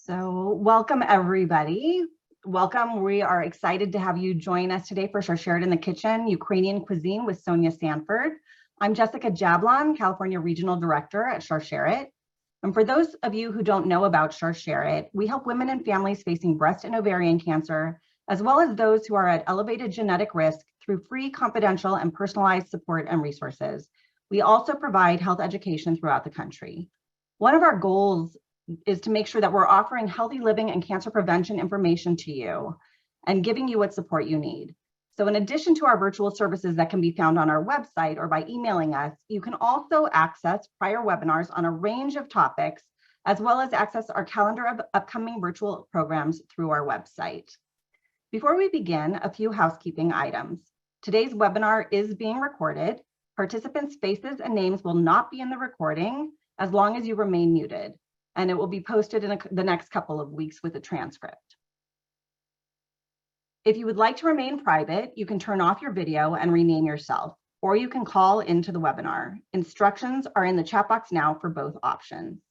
So welcome everybody. Welcome. We are excited to have you join us today for Shared in the Kitchen, Ukrainian Cuisine with Sonya Sanford. I'm Jessica Jablon, California Regional Director at Shared. And for those of you who don't know about Shared, we help women and families facing breast and ovarian cancer, as well as those who are at elevated genetic risk through free, confidential, and personalized support and resources. We also provide health education throughout the country. One of our goals is to make sure that we're offering healthy living and cancer prevention information to you and giving you what support you need. So in addition to our virtual services that can be found on our website or by emailing us, you can also access prior webinars on a range of topics, as well as access our calendar of upcoming virtual programs through our website. Before we begin, a few housekeeping items. Today's webinar is being recorded. Participants' faces and names will not be in the recording as long as you remain muted, and it will be posted in the next couple of weeks with a transcript. If you would like to remain private, you can turn off your video and rename yourself, or you can call into the webinar. Instructions are in the chat box now for both options.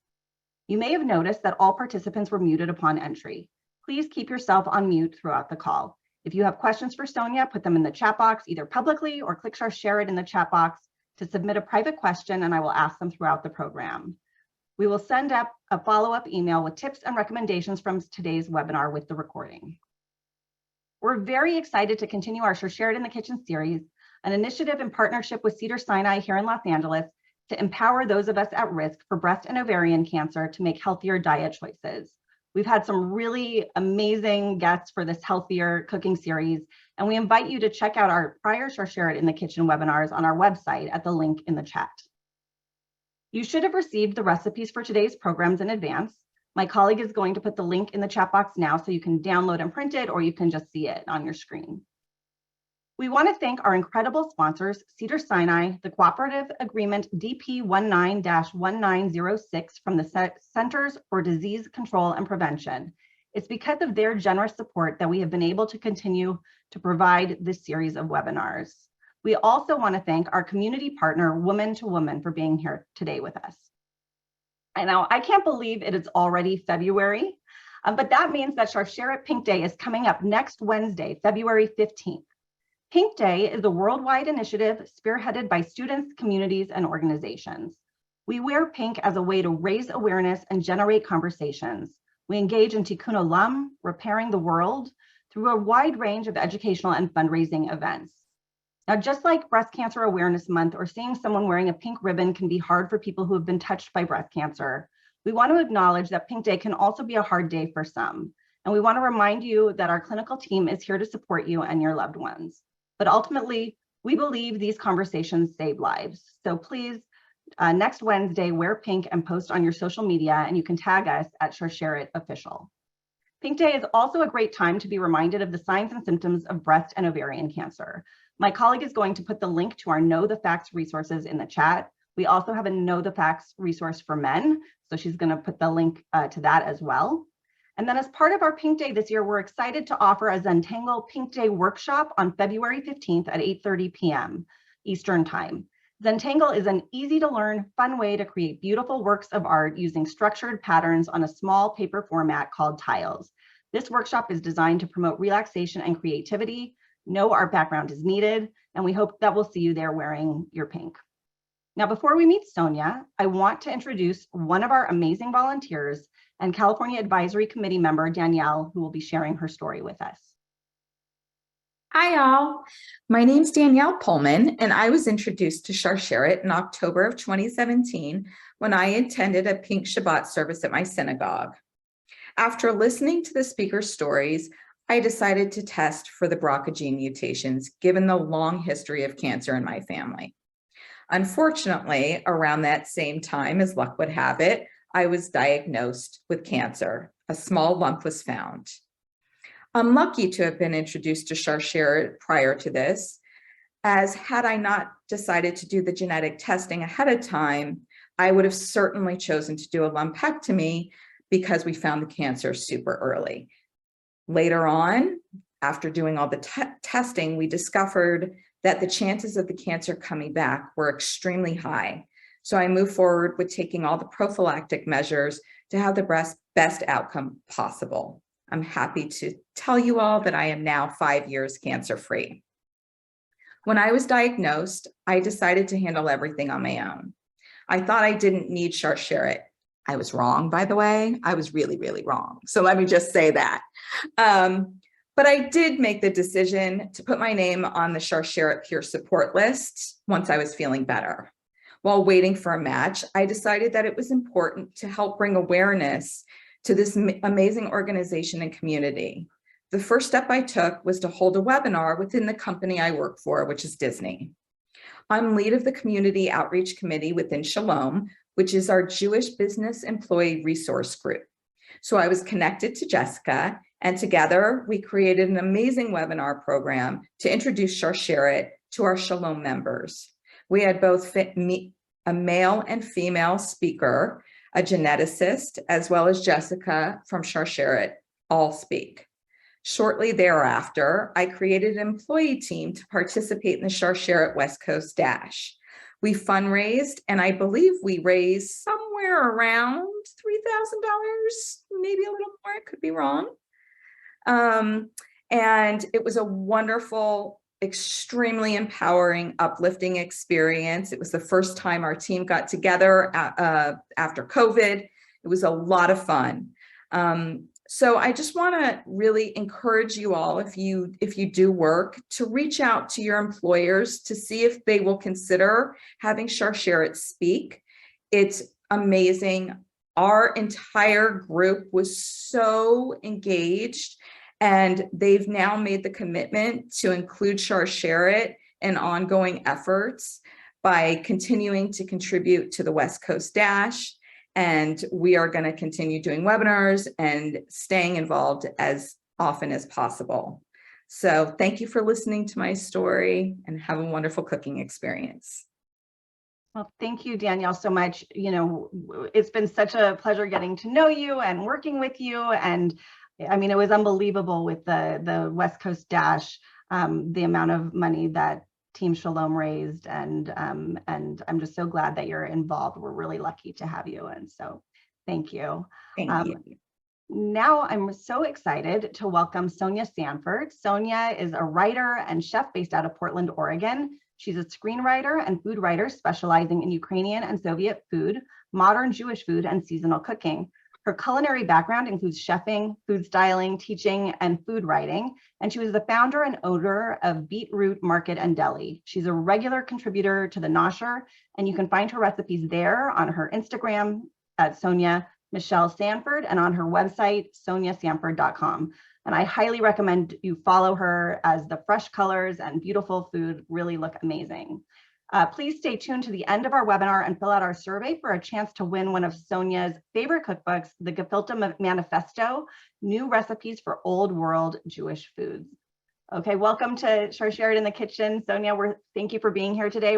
You may have noticed that all participants were muted upon entry. Please keep yourself on mute throughout the call. If you have questions for Sonya, put them in the chat box, either publicly or click share it in the chat box to submit a private question, and I will ask them throughout the program. We will send up a follow-up email with tips and recommendations from today's webinar with the recording. We're very excited to continue our Shared in the Kitchen series, an initiative in partnership with Cedars-Sinai here in Los Angeles to empower those of us at risk for breast and ovarian cancer to make healthier diet choices. We've had some really amazing guests for this healthier cooking series, and we invite you to check out our prior Shared in the Kitchen webinars on our website at the link in the chat. You should have received the recipes for today's programs in advance. My colleague is going to put the link in the chat box now so you can download and print it, or you can just see it on your screen. We want to thank our incredible sponsors, Cedars-Sinai, the Cooperative Agreement DP19-1906 from the Centers for Disease Control and Prevention. It's because of their generous support that we have been able to continue to provide this series of webinars. We also want to thank our community partner, Woman to Woman, for being here today with us. And now I can't believe it is already February, but that means that Shared Pink Day is coming up next Wednesday, February 15th. Pink Day is a worldwide initiative spearheaded by students, communities, and organizations. We wear pink as a way to raise awareness and generate conversations. We engage in tikkun olam, repairing the world, through a wide range of educational and fundraising events. Now, just like Breast Cancer Awareness Month or seeing someone wearing a pink ribbon can be hard for people who have been touched by breast cancer, we want to acknowledge that Pink Day can also be a hard day for some. And we want to remind you that our clinical team is here to support you and your loved ones. But ultimately, we believe these conversations save lives. So please, next Wednesday, wear pink and post on your social media, and you can tag us at Share It Official. Pink Day is also a great time to be reminded of the signs and symptoms of breast and ovarian cancer. My colleague is going to put the link to our Know the Facts resources in the chat. We also have a Know the Facts resource for men, so she's going to put the link to that as well. And then as part of our Pink Day this year, we're excited to offer a Zentangle Pink Day workshop on February 15th at 8:30 p.m. Eastern Time. Zentangle is an easy to learn, fun way to create beautiful works of art using structured patterns on a small paper format called tiles. This workshop is designed to promote relaxation and creativity. No art background is needed, and we hope that we'll see you there wearing your pink. Now, before we meet Sonya, I want to introduce one of our amazing volunteers and California Advisory Committee member, Danielle, who will be sharing her story with us. Hi, all. My name's Danielle Pullman, and I was introduced to Share It in October of 2017 when I attended a Pink Shabbat service at my synagogue. After listening to the speaker's stories, I decided to test for the BRCA gene mutations, given the long history of cancer in my family. Unfortunately, around that same time, as luck would have it, I was diagnosed with cancer. A small lump was found. I'm lucky to have been introduced to Share It prior to this, as had I not decided to do the genetic testing ahead of time, I would have certainly chosen to do a lumpectomy because we found the cancer super early. Later on, after doing all the testing, we discovered that the chances of the cancer coming back were extremely high. So I moved forward with taking all the prophylactic measures to have the breast best outcome possible. I'm happy to tell you all that I am now 5 years cancer-free. When I was diagnosed, I decided to handle everything on my own. I thought I didn't need Charsheret. I was wrong, by the way. I was really, really wrong. So let me just say that. But I did make the decision to put my name on the Charsheret peer support list once I was feeling better. While waiting for a match, I decided that it was important to help bring awareness to this amazing organization and community. The first step I took was to hold a webinar within the company I work for, which is Disney. I'm lead of the Community Outreach Committee within Shalom, which is our Jewish Business Employee Resource Group. So I was connected to Jessica, and together we created an amazing webinar program to introduce Charsheret to our Shalom members. We had both a male and female speaker, a geneticist, as well as Jessica from Charsheret, all speak. Shortly thereafter, I created an employee team to participate in the Charsheret West Coast Dash. We fundraised, and I believe we raised somewhere around $3,000, maybe a little more, I could be wrong. And it was a wonderful, extremely empowering, uplifting experience. It was the first time our team got together after COVID. It was a lot of fun. So I just want to really encourage you all, if you do work, to reach out to your employers to see if they will consider having Charsheret speak. It's amazing. Our entire group was so engaged, and they've now made the commitment to include Charsheret in ongoing efforts by continuing to contribute to the West Coast Dash. And we are going to continue doing webinars and staying involved as often as possible. So thank you for listening to my story, and have a wonderful cooking experience. Well, thank you, Danielle, so much. You know, it's been such a pleasure getting to know you and working with you. And I mean, it was unbelievable with the West Coast Dash, the amount of money that Team Shalom raised, and I'm just so glad that you're involved. We're really lucky to have you, and so thank you. Thank you. Now I'm so excited to welcome Sonya Sanford. Sonya is a writer and chef based out of Portland, Oregon. She's a screenwriter and food writer specializing in Ukrainian and Soviet food, modern Jewish food, and seasonal cooking. Her culinary background includes chefing, food styling, teaching, and food writing, and she was the founder and owner of Beetroot Market and Deli. She's a regular contributor to the Nosher, and you can find her recipes there on her Instagram at Sonya Michelle Sanford, and on her website, sonyasanford.com. And I highly recommend you follow her, as the fresh colors and beautiful food really look amazing. Please stay tuned to the end of our webinar and fill out our survey for a chance to win one of Sonya's favorite cookbooks, the Gefilte Manifesto, New Recipes for Old World Jewish Foods. Okay, welcome to Charsheret in the Kitchen. Sonya, thank you for being here today.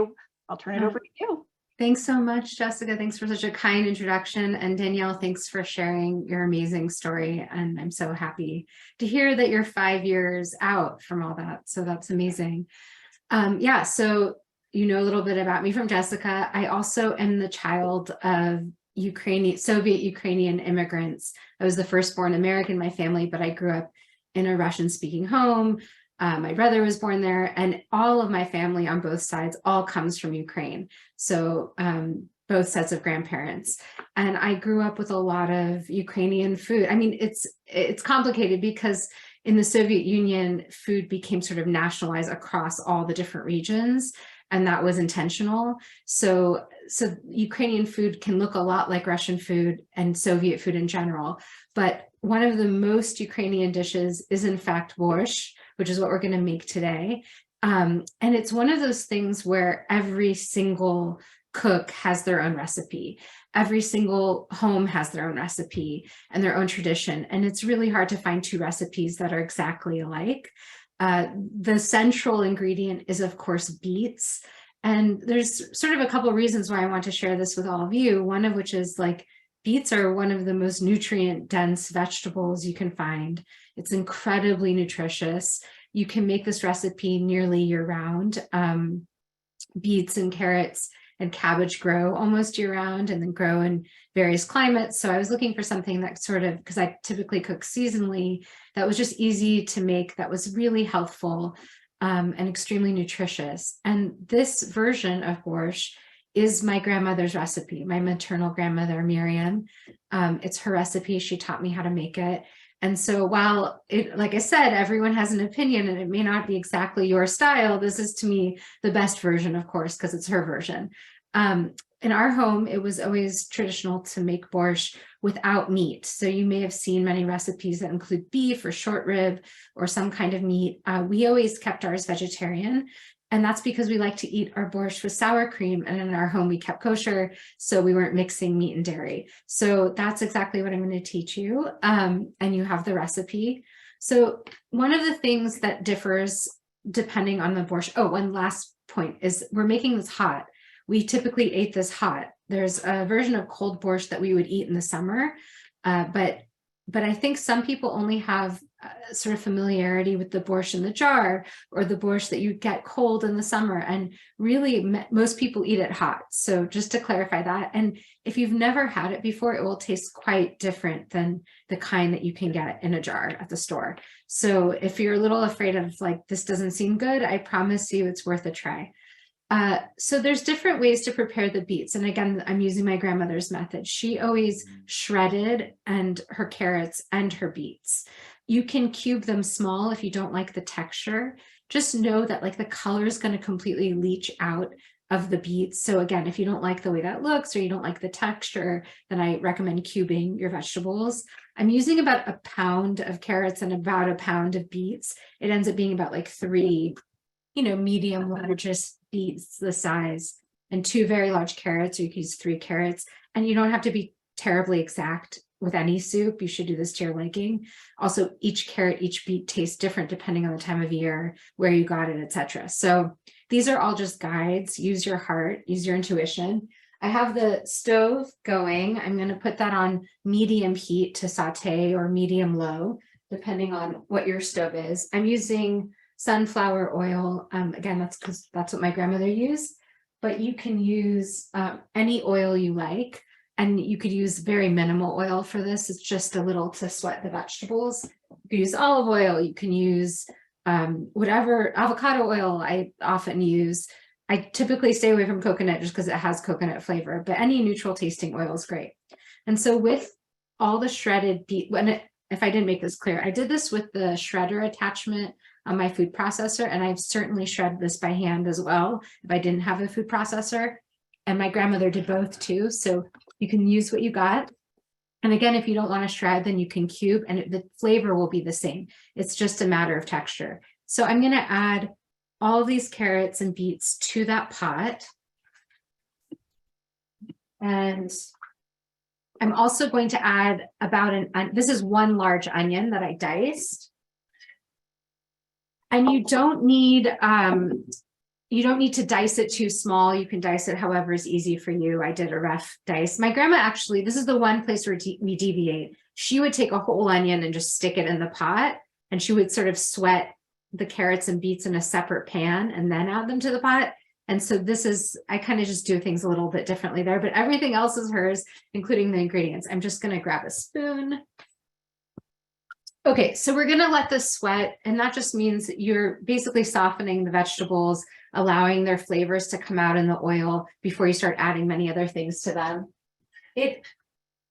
I'll turn it over to you. Thanks so much, Jessica. Thanks for such a kind introduction. And Danielle, thanks for sharing your amazing story. And I'm so happy to hear that you're 5 years out from all that. So that's amazing. Yeah, so you know a little bit about me from Jessica. I also am the child of Soviet Ukrainian immigrants. I was the firstborn American in my family, but I grew up in a Russian-speaking home. My brother was born there, and all of my family on both sides all comes from Ukraine. So both sets of grandparents. And I grew up with a lot of Ukrainian food. I mean, it's complicated because in the Soviet Union, food became sort of nationalized across all the different regions. And that was intentional. So Ukrainian food can look a lot like Russian food and Soviet food in general. But one of the most Ukrainian dishes is in fact borscht, which is what we're going to make today. And it's one of those things where every single cook has their own recipe. Every single home has their own recipe and their own tradition. And it's really hard to find two recipes that are exactly alike. The central ingredient is, of course, beets. And there's sort of a couple of reasons why I want to share this with all of you. One of which is, like, beets are one of the most nutrient dense vegetables you can find. It's incredibly nutritious. You can make this recipe nearly year round. Beets and carrots and cabbage grow almost year round and then grow in various climates. So I was looking for something that sort of, because I typically cook seasonally, that was just easy to make, that was really healthful and extremely nutritious. And this version of borscht is my grandmother's recipe, my maternal grandmother, Miriam. It's her recipe. She taught me how to make it. And so while it, like I said, everyone has an opinion and it may not be exactly your style, this is to me the best version, of course, because it's her version. In our home, it was always traditional to make borscht without meat. So you may have seen many recipes that include beef or short rib or some kind of meat. We always kept ours vegetarian. And that's because we like to eat our borscht with sour cream. And in our home, we kept kosher, so we weren't mixing meat and dairy. So that's exactly what I'm going to teach you. And you have the recipe. So one of the things that differs depending on the borscht, oh, one last point is we're making this hot. We typically ate this hot. There's a version of cold borscht that we would eat in the summer, but I think some people only have sort of familiarity with the borscht in the jar or the borscht that you get cold in the summer. And really, most people eat it hot. So just to clarify that. And if you've never had it before, it will taste quite different than the kind that you can get in a jar at the store. So if you're a little afraid of like, this doesn't seem good, I promise you it's worth a try. So there's different ways to prepare the beets. And again, I'm using my grandmother's method. She always shredded and her carrots and her beets. You can cube them small if you don't like the texture. Just know that like the color is going to completely leach out of the beets. So again, if you don't like the way that looks or you don't like the texture, then I recommend cubing your vegetables. I'm using about a pound of carrots and about a pound of beets. It ends up being about like 3, medium largest beets the size and 2 very large carrots, or you can use 3 carrots. And you don't have to be terribly exact with any soup. You should do this to your liking. Also, each carrot, each beet tastes different depending on the time of year, where you got it, etc. So these are all just guides. Use your heart, use your intuition. I have the stove going. I'm going to put that on medium heat to saute or medium low, depending on what your stove is. I'm using sunflower oil. Again, that's because that's what my grandmother used, but you can use any oil you like. And you could use very minimal oil for this. It's just a little to sweat the vegetables. You can use olive oil. You can use whatever avocado oil I often use. I typically stay away from coconut just because it has coconut flavor, but any neutral tasting oil is great. And so with all the shredded beet, if I didn't make this clear, I did this with the shredder attachment on my food processor, and I've certainly shredded this by hand as well if I didn't have a food processor. And my grandmother did both too. So you can use what you got. And again, if you don't want to shred, then you can cube and the flavor will be the same. It's just a matter of texture. So I'm going to add all these carrots and beets to that pot. And I'm also going to add about this is 1 large onion that I diced. And you don't need to dice it too small. You can dice it however is easy for you. I did a rough dice. My grandma actually, this is the one place where we deviate. She would take a whole onion and just stick it in the pot, and she would sort of sweat the carrots and beets in a separate pan and then add them to the pot. And so I kind of just do things a little bit differently there, but everything else is hers, including the ingredients. I'm just going to grab a spoon. Okay, so we're going to let this sweat, and that just means that you're basically softening the vegetables, allowing their flavors to come out in the oil before you start adding many other things to them.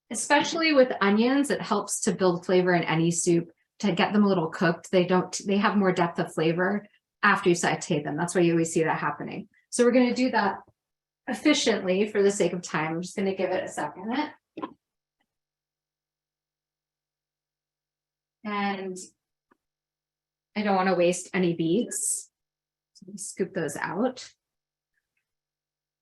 Especially with onions, it helps to build flavor in any soup, to get them a little cooked. They have more depth of flavor after you saute them. That's why you always see that happening. So we're going to do that efficiently for the sake of time. I'm just going to give it a second. And I don't want to waste any beets. So scoop those out.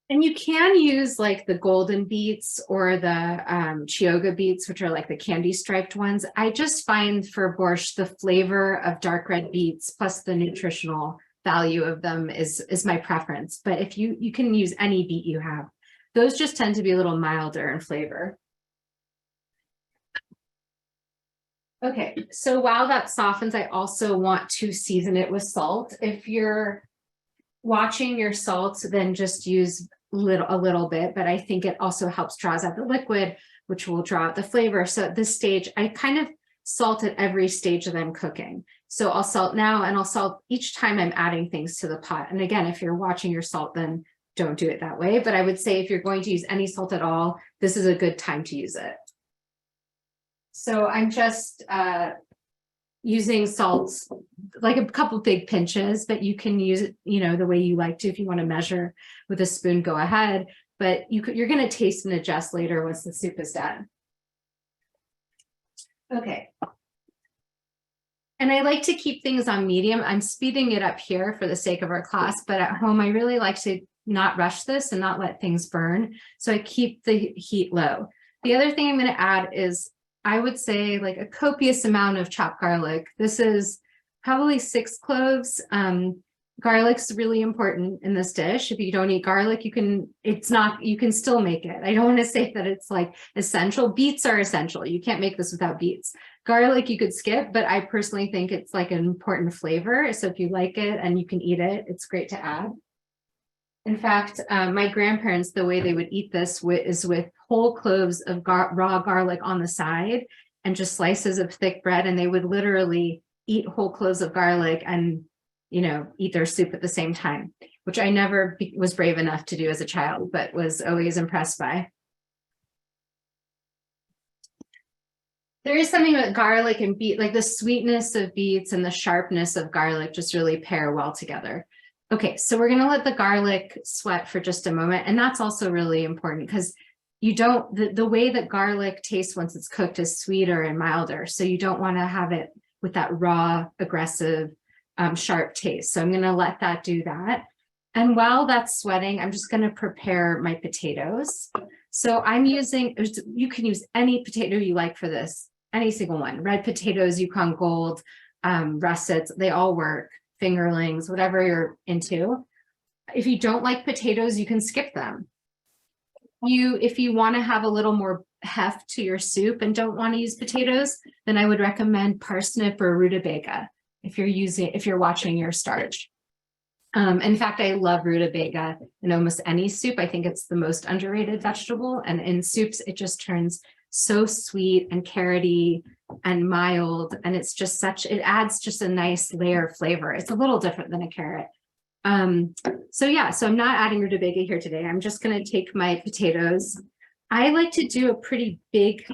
And you can use like the golden beets or the Chioggia beets, which are like the candy striped ones. I just find for borscht, the flavor of dark red beets plus the nutritional value of them is my preference. But if you can use any beet you have, those just tend to be a little milder in flavor. Okay, so while that softens, I also want to season it with salt. If you're watching your salt, then just use a little bit, but I think it also helps draws out the liquid, which will draw out the flavor. So at this stage, I kind of salt at every stage that I'm cooking. So I'll salt now, and I'll salt each time I'm adding things to the pot. And again, if you're watching your salt, then don't do it that way. But I would say if you're going to use any salt at all, this is a good time to use it. So I'm just using salts, like a couple big pinches, but you can use it, you know, the way you like to. If you want to measure with a spoon, go ahead. But you're going to taste and adjust later once the soup is done. Okay. And I like to keep things on medium. I'm speeding it up here for the sake of our class, but at home, I really like to not rush this and not let things burn. So I keep the heat low. The other thing I'm going to add is, I would say, like a copious amount of chopped garlic. This is probably 6 cloves. Garlic's really important in this dish. If you don't eat garlic, you can still make it. I don't want to say that it's like essential. Beets are essential. You can't make this without beets. Garlic you could skip, but I personally think it's like an important flavor. So if you like it and you can eat it, it's great to add. In fact, my grandparents, the way they would eat this is with whole cloves of raw garlic on the side and just slices of thick bread. And they would literally eat whole cloves of garlic and, you know, eat their soup at the same time, which I never was brave enough to do as a child, but was always impressed by. There is something about garlic and beet, like the sweetness of beets and the sharpness of garlic just really pair well together. Okay, so we're going to let the garlic sweat for just a moment. And that's also really important because you don't, the way that garlic tastes once it's cooked is sweeter and milder. So you don't want to have it with that raw, aggressive, sharp taste. So I'm going to let that do that. And while that's sweating, I'm just going to prepare my potatoes. So I'm using, you can use any potato you like for this, any single one. Red potatoes, Yukon Gold, russets, they all work. Fingerlings, whatever you're into. If you don't like potatoes, you can skip them. If you want to have a little more heft to your soup and don't want to use potatoes, then I would recommend parsnip or rutabaga if you're watching your starch. In fact, I love rutabaga in almost any soup. I think it's the most underrated vegetable, and in soups it just turns so sweet and carroty and mild, and it's just it adds just a nice layer of flavor. It's a little different than a carrot. So I'm not adding rutabaga here today. I'm just going to take my potatoes. I like to do a pretty big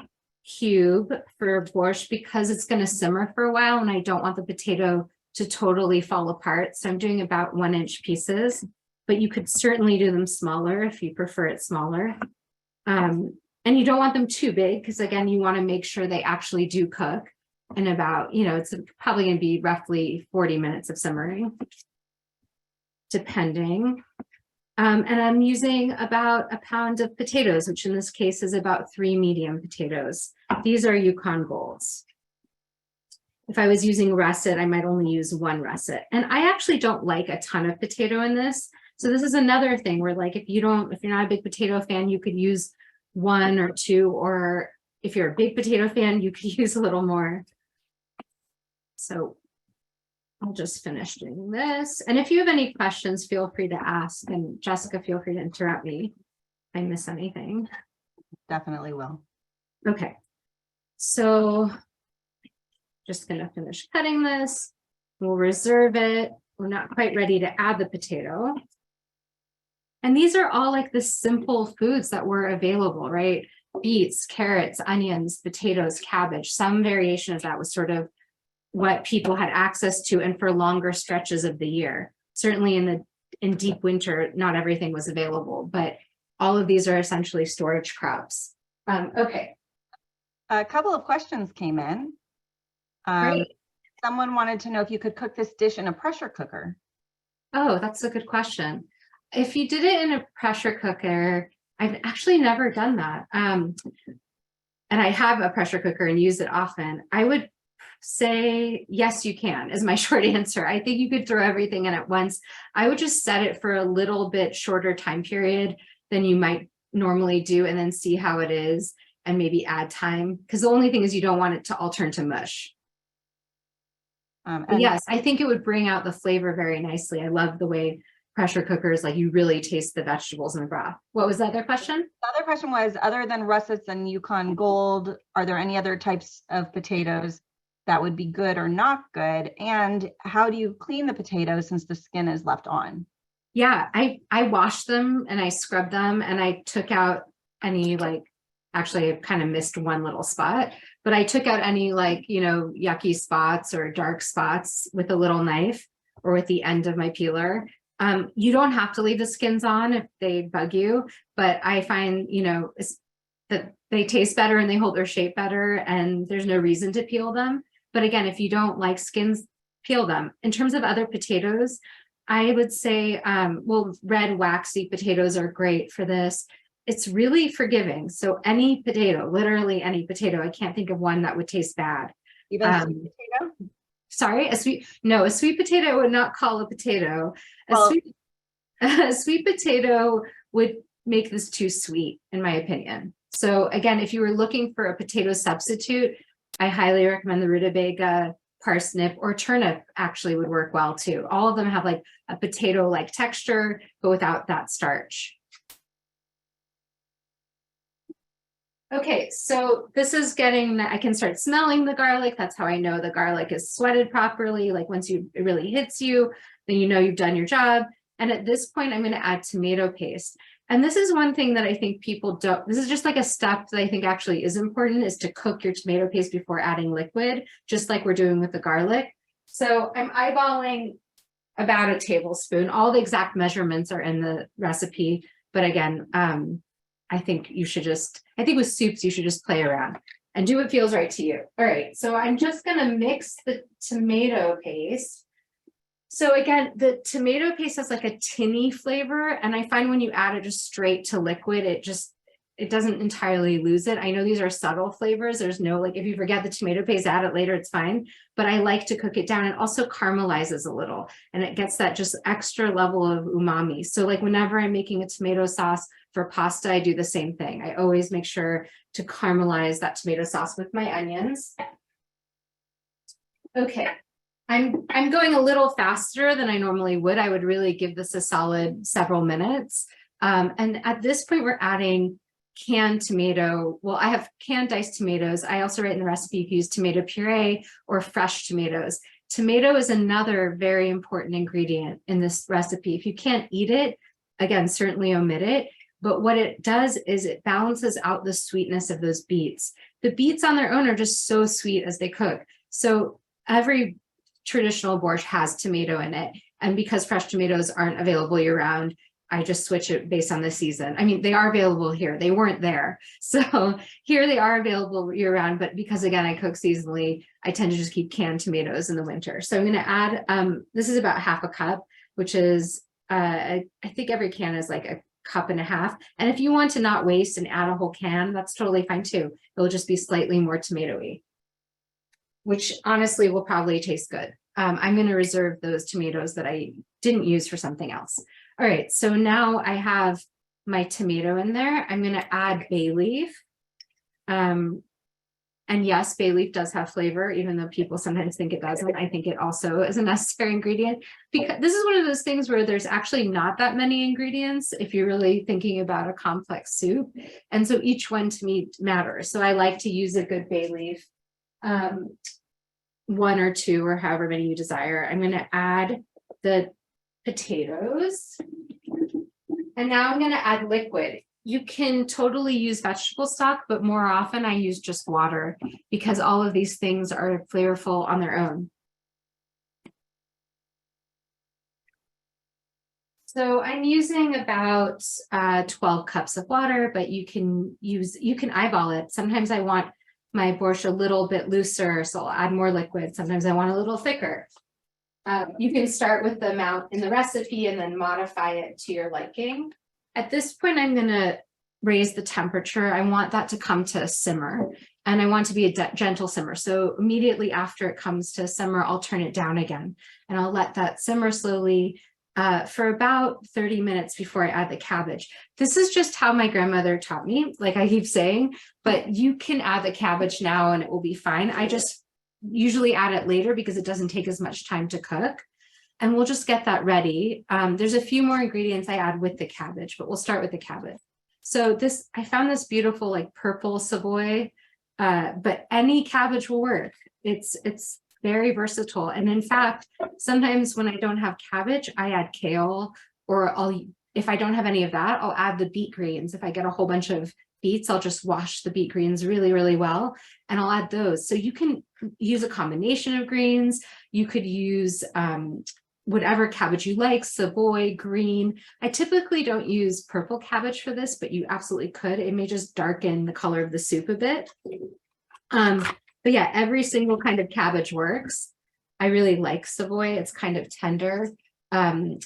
cube for borscht because it's going to simmer for a while and I don't want the potato to totally fall apart. So I'm doing about 1-inch pieces, but you could certainly do them smaller if you prefer it smaller. And you don't want them too big because, again, you want to make sure they actually do cook in about, it's probably going to be roughly 40 minutes of simmering, depending. And I'm using about 1 pound of potatoes, which in this case is about 3 medium potatoes. These are Yukon Golds. If I was using russet, I might only use 1 russet. And I actually don't like a ton of potato in this. So this is another thing where, like, if you're not a big potato fan, you could use 1 or 2, or if you're a big potato fan, you could use a little more. So I'll just finish doing this. And if you have any questions, feel free to ask. And Jessica, feel free to interrupt me if I miss anything. Definitely will. Okay. So just going to finish cutting this. We'll reserve it. We're not quite ready to add the potato. And these are all like the simple foods that were available, right? Beets, carrots, onions, potatoes, cabbage. Some variation of that was sort of what people had access to and for longer stretches of the year. Certainly in deep winter, not everything was available, but all of these are essentially storage crops. Okay. A couple of questions came in. Great. Someone wanted to know if you could cook this dish in a pressure cooker. Oh, that's a good question. If you did it in a pressure cooker, I've actually never done that. And I have a pressure cooker and use it often. I would say, yes, you can, is my short answer. I think you could throw everything in at once. I would just set it for a little bit shorter time period than you might normally do and then see how it is and maybe add time. Because the only thing is you don't want it to all turn to mush. And yes, I think it would bring out the flavor very nicely. I love the way pressure cookers, like you really taste the vegetables in the broth. What was the other question? The other question was, other than russets and Yukon Gold, are there any other types of potatoes that would be good or not good? And how do you clean the potatoes since the skin is left on? Yeah, I washed them and I scrubbed them and I took out any like, actually I kind of missed one little spot, but I took out any like, you know, yucky spots or dark spots with a little knife or with the end of my peeler. You don't have to leave the skins on if they bug you, but I find, you know, that they taste better and they hold their shape better and there's no reason to peel them. But again, if you don't like skins, peel them. In terms of other potatoes, I would say, well, red waxy potatoes are great for this. It's really forgiving. So any potato, literally any potato, I can't think of one that would taste bad. Even sweet potato? Sorry, a sweet potato I would not call a potato. A sweet potato would make this too sweet, in my opinion. So again, if you were looking for a potato substitute, I highly recommend the rutabaga, parsnip, or turnip actually would work well too. All of them have like a potato-like texture, but without that starch. Okay, so this is getting, I can start smelling the garlic. That's how I know the garlic is sweated properly. Like once it really hits you, then you know you've done your job. And at this point, I'm going to add tomato paste. And this is one thing that I think people don't, this is just like a step that I think actually is important, is to cook your tomato paste before adding liquid, just like we're doing with the garlic. So I'm eyeballing about a tablespoon. All the exact measurements are in the recipe. But again, I think you should just, I think with soups, you should just play around and do what feels right to you. All right, so I'm just gonna mix the tomato paste. So again, the tomato paste has like a tinny flavor, and I find when you add it just straight to liquid, it doesn't entirely lose it. I know these are subtle flavors. There's no, like, if you forget the tomato paste, add it later, it's fine. But I like to cook it down. It also caramelizes a little, and it gets that just extra level of umami. So like whenever I'm making a tomato sauce for pasta, I do the same thing. I always make sure to caramelize that tomato sauce with my onions. Okay. I'm going a little faster than I normally would. I would really give this a solid several minutes. And at this point, we're adding canned tomato. Well, I have canned diced tomatoes. I also write in the recipe, you can use tomato puree or fresh tomatoes. Tomato is another very important ingredient in this recipe. If you can't eat it, again, certainly omit it. But what it does is it balances out the sweetness of those beets. The beets on their own are just so sweet as they cook. So every traditional borscht has tomato in it. And because fresh tomatoes aren't available year round, I just switch it based on the season. I mean, they are available here. They weren't there. So here they are available year round, but because again, I cook seasonally, I tend to just keep canned tomatoes in the winter. So I'm gonna add, this is about half a cup, which is, I think every can is like a cup and a half. And if you want to not waste and add a whole can, that's totally fine too. It'll just be slightly more tomatoey, which honestly will probably taste good. I'm going to reserve those tomatoes that I didn't use for something else. All right, so now I have my tomato in there. I'm going to add bay leaf. And yes, bay leaf does have flavor, even though people sometimes think it doesn't. I think it also is a necessary ingredient, because this is one of those things where there's actually not that many ingredients if you're really thinking about a complex soup. And so each one to me matters. So I like to use a good bay leaf, one or two or however many you desire. I'm going to add the potatoes. And now I'm going to add liquid. You can totally use vegetable stock, but more often I use just water because all of these things are flavorful on their own. So I'm using about 12 cups of water, but you can eyeball it. Sometimes I want my borscht a little bit looser, so I'll add more liquid. Sometimes I want a little thicker. You can start with the amount in the recipe and then modify it to your liking. At this point, I'm going to raise the temperature. I want that to come to a simmer, and I want to be a gentle simmer. So immediately after it comes to a simmer, I'll turn it down again, and I'll let that simmer slowly for about 30 minutes before I add the cabbage. This is just how my grandmother taught me, like I keep saying, but you can add the cabbage now and it will be fine. I just usually add it later because it doesn't take as much time to cook. and we'll just get that ready. There's a few more ingredients I add with the cabbage, but we'll start with the cabbage. So I found this beautiful like purple Savoy, but any cabbage will work. It's very versatile. And in fact, sometimes when I don't have cabbage, I add kale, or if I don't have any of that, I'll add the beet greens. If I get a whole bunch of beets, I'll just wash the beet greens really, really well, and I'll add those. So you can use a combination of greens. You could use whatever cabbage you like, Savoy, green. I typically don't use purple cabbage for this, but you absolutely could. It may just darken the color of the soup a bit. But yeah, every single kind of cabbage works. I really like Savoy. It's kind of tender and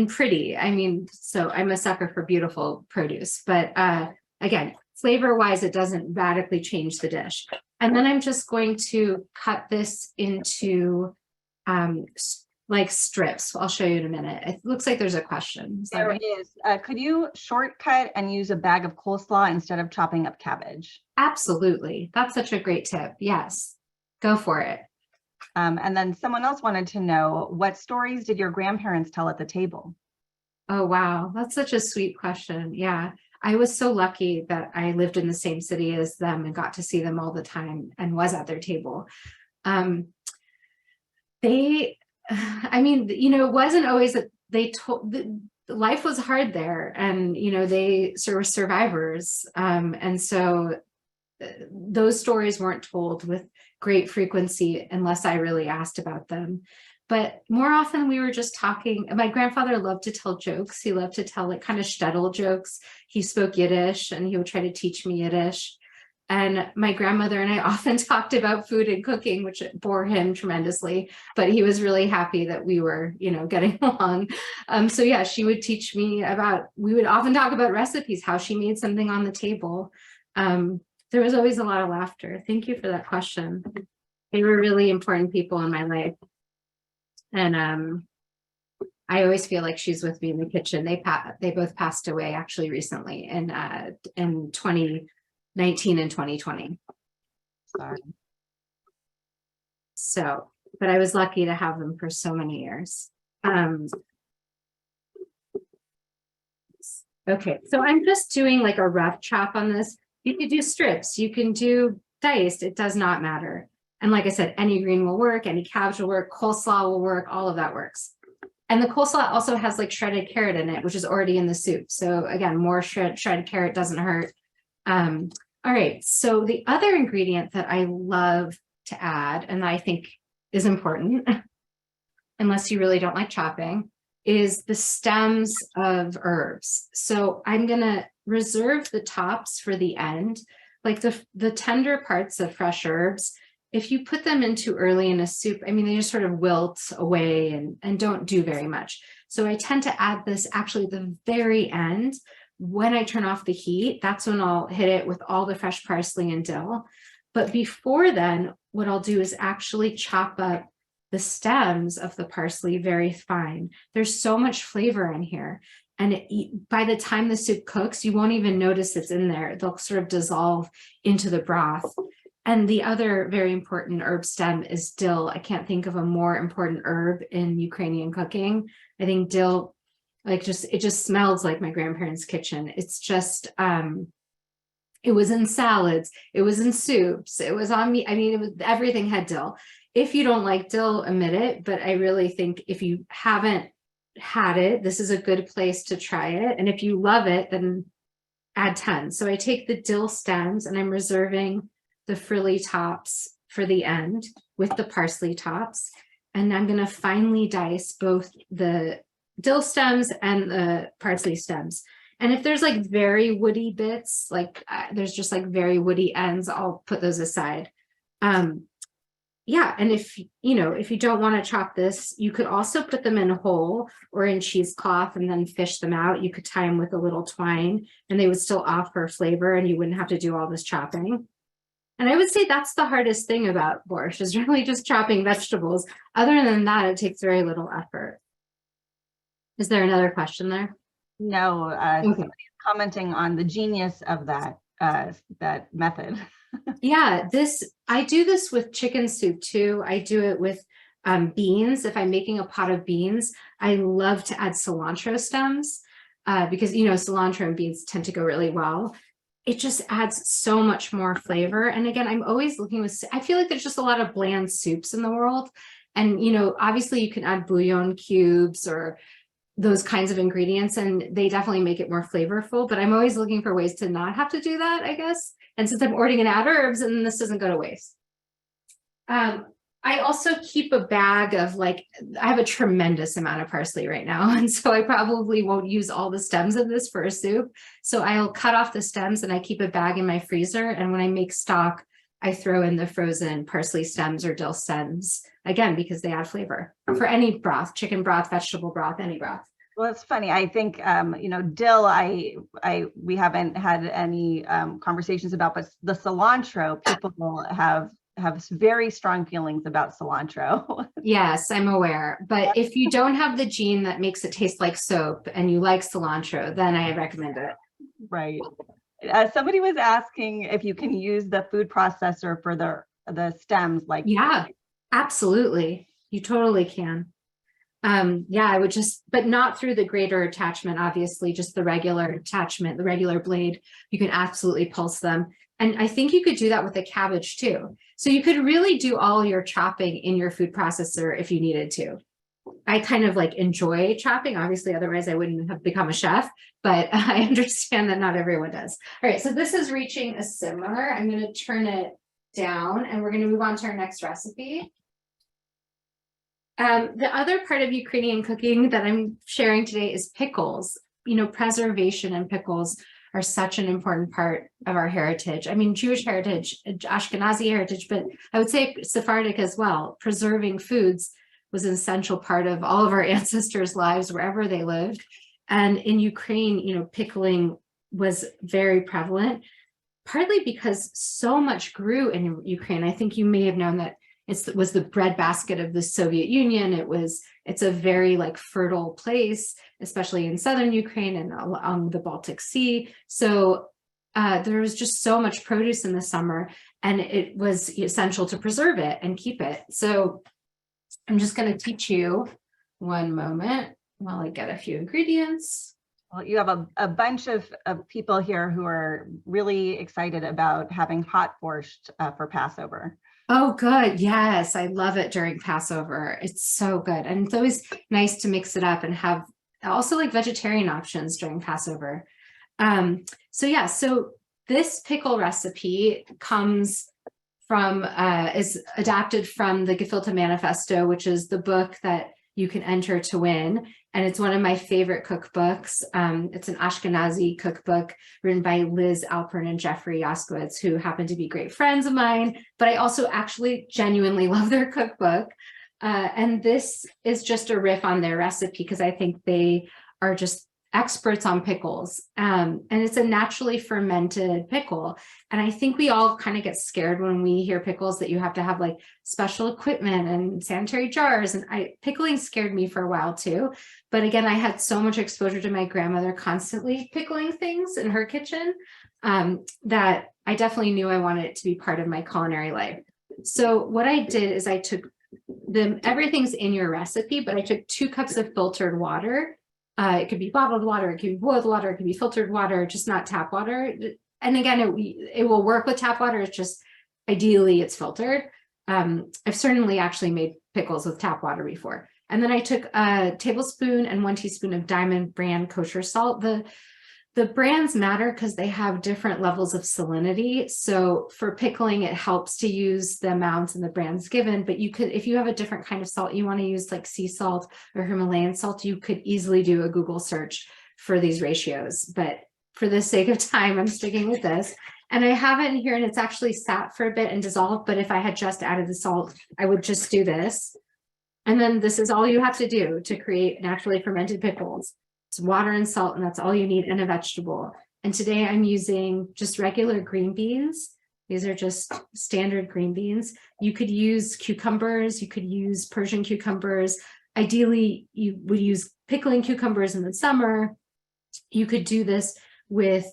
pretty. I mean, so I'm a sucker for beautiful produce, but again, flavor wise, it doesn't radically change the dish. And then I'm just going to cut this into like strips. I'll show you in a minute. It looks like there's a question. There is. Could you shortcut and use a bag of coleslaw instead of chopping up cabbage? Absolutely. That's such a great tip. Yes, go for it. And then someone else wanted to know, what stories did your grandparents tell at the table? Oh, wow. That's such a sweet question. Yeah. I was so lucky that I lived in the same city as them and got to see them all the time and was at their table. I mean, you know, it wasn't always that they told, life was hard there, and, you know, they were survivors. And so those stories weren't told with great frequency unless I really asked about them. But more often we were just talking. My grandfather loved to tell jokes. He loved to tell like kind of shtetl jokes. He spoke Yiddish and he would try to teach me Yiddish. And my grandmother and I often talked about food and cooking, which bore him tremendously, but he was really happy that we were, you know, getting along. So yeah, she would teach me we would often talk about recipes, how she made something on the table. There was always a lot of laughter. Thank you for that question. They were really important people in my life. And I always feel like she's with me in the kitchen. They both passed away actually recently in 2019 and 2020. Sorry. So, but I was lucky to have them for so many years. Okay, so I'm just doing like a rough chop on this. You could do strips, you can do diced, it does not matter. And like I said, any green will work, any cabbage will work, coleslaw will work, all of that works. And the coleslaw also has like shredded carrot in it, which is already in the soup. So again, more shredded carrot doesn't hurt. All right, so the other ingredient that I love to add, and that I think is important, unless you really don't like chopping, is the stems of herbs. So I'm gonna reserve the tops for the end, like the tender parts of fresh herbs. If you put them in too early in a soup, I mean, they just sort of wilt away and don't do very much. So I tend to add this actually at the very end. When I turn off the heat, that's when I'll hit it with all the fresh parsley and dill. But before then, what I'll do is actually chop up the stems of the parsley very fine. There's so much flavor in here. And by the time the soup cooks, you won't even notice it's in there. They'll sort of dissolve into the broth. And the other very important herb stem is dill. I can't think of a more important herb in Ukrainian cooking. I think dill, like it just smells like my grandparents' kitchen. It's just, it was in salads, it was in soups, it was on meat. I mean, everything had dill. If you don't like dill, omit it. But I really think if you haven't had it, this is a good place to try it. And if you love it, then add 10. So I take the dill stems and I'm reserving the frilly tops for the end with the parsley tops. And I'm going to finely dice both the dill stems and the parsley stems. And if there's like very woody bits, like there's just like very woody ends, I'll put those aside. Yeah, and if you don't want to chop this, you could also put them in whole or in cheesecloth and then fish them out. You could tie them with a little twine and they would still offer flavor and you wouldn't have to do all this chopping. And I would say that's the hardest thing about borscht, is really just chopping vegetables. Other than that, it takes very little effort. Is there another question there? No, Okay. somebody's commenting on the genius of that method. Yeah, I do this with chicken soup too. I do it with beans, if I'm making a pot of beans, I love to add cilantro stems because, you know, cilantro and beans tend to go really well. It just adds so much more flavor. And again, I'm always looking with, I feel like there's just a lot of bland soups in the world. And, you know, obviously you can add bouillon cubes or those kinds of ingredients, and they definitely make it more flavorful, but I'm always looking for ways to not have to do that, I guess. And since I'm ordering and add herbs, and this doesn't go to waste. I also keep a bag of like, I have a tremendous amount of parsley right now. And so I probably won't use all the stems of this for a soup. So I'll cut off the stems and I keep a bag in my freezer. And when I make stock, I throw in the frozen parsley stems or dill stems, again, because they add flavor for any broth, chicken broth, vegetable broth, any broth. Well, it's funny. I think, you know, dill, we haven't had any conversations about, but the cilantro, people have very strong feelings about cilantro. Yes, I'm aware. But if you don't have the gene that makes it taste like soap and you like cilantro, then I recommend it. Right. Somebody was asking if you can use the food processor for the stems, like. Yeah, absolutely. You totally can. Yeah, I would just, but not through the grater attachment, obviously, just the regular attachment, the regular blade. You can absolutely pulse them. And I think you could do that with the cabbage too. So you could really do all your chopping in your food processor if you needed to. I kind of like enjoy chopping, obviously, otherwise I wouldn't have become a chef, but I understand that not everyone does. All right, so this is reaching a simmer. I'm going to turn it down and we're going to move on to our next recipe. The other part of Ukrainian cooking that I'm sharing today is pickles. You know, preservation and pickles are such an important part of our heritage. I mean, Jewish heritage, Ashkenazi heritage, but I would say Sephardic as well. Preserving foods was an essential part of all of our ancestors' lives wherever they lived. And in Ukraine, you know, pickling was very prevalent, partly because so much grew in Ukraine. I think you may have known that it was the breadbasket of the Soviet Union. It's a very like fertile place, especially in southern Ukraine and along the Baltic Sea. So there was just so much produce in the summer, and it was essential to preserve it and keep it. So I'm just going to teach you one moment while I get a few ingredients. Well, you have a bunch of people here who are really excited about having hot borscht for Passover. Oh, good. Yes, I love it during Passover. It's so good. And it's always nice to mix it up and have also like vegetarian options during Passover. So this pickle recipe comes from, is adapted from the Gefilte Manifesto, which is the book that you can enter to win. And it's one of my favorite cookbooks. It's an Ashkenazi cookbook written by Liz Alpern and Jeffrey Yoskowitz, who happen to be great friends of mine, but I also actually genuinely love their cookbook. And this is just a riff on their recipe because I think they are just experts on pickles. And it's a naturally fermented pickle. And I think we all kind of get scared when we hear pickles that you have to have like special equipment and sanitary jars. And pickling scared me for a while too. But again, I had so much exposure to my grandmother constantly pickling things in her kitchen that I definitely knew I wanted it to be part of my culinary life. So what I did is I took everything's in your recipe, but I took 2 cups of filtered water. It could be bottled water, it could be boiled water, it could be filtered water, just not tap water. And again, it will work with tap water. It's just ideally it's filtered. I've certainly actually made pickles with tap water before. And then I took a tablespoon and 1 teaspoon of Diamond brand kosher salt. The brands matter because they have different levels of salinity. So for pickling, it helps to use the amounts and the brands given, but you could, if you have a different kind of salt, you want to use like sea salt or Himalayan salt, you could easily do a Google search for these ratios. But for the sake of time, I'm sticking with this. And I have it in here and it's actually sat for a bit and dissolved, but if I had just added the salt, I would just do this. And then this is all you have to do to create naturally fermented pickles. It's water and salt, and that's all you need, and a vegetable. And today I'm using just regular green beans. These are just standard green beans. You could use cucumbers, you could use Persian cucumbers. Ideally, you would use pickling cucumbers in the summer. You could do this with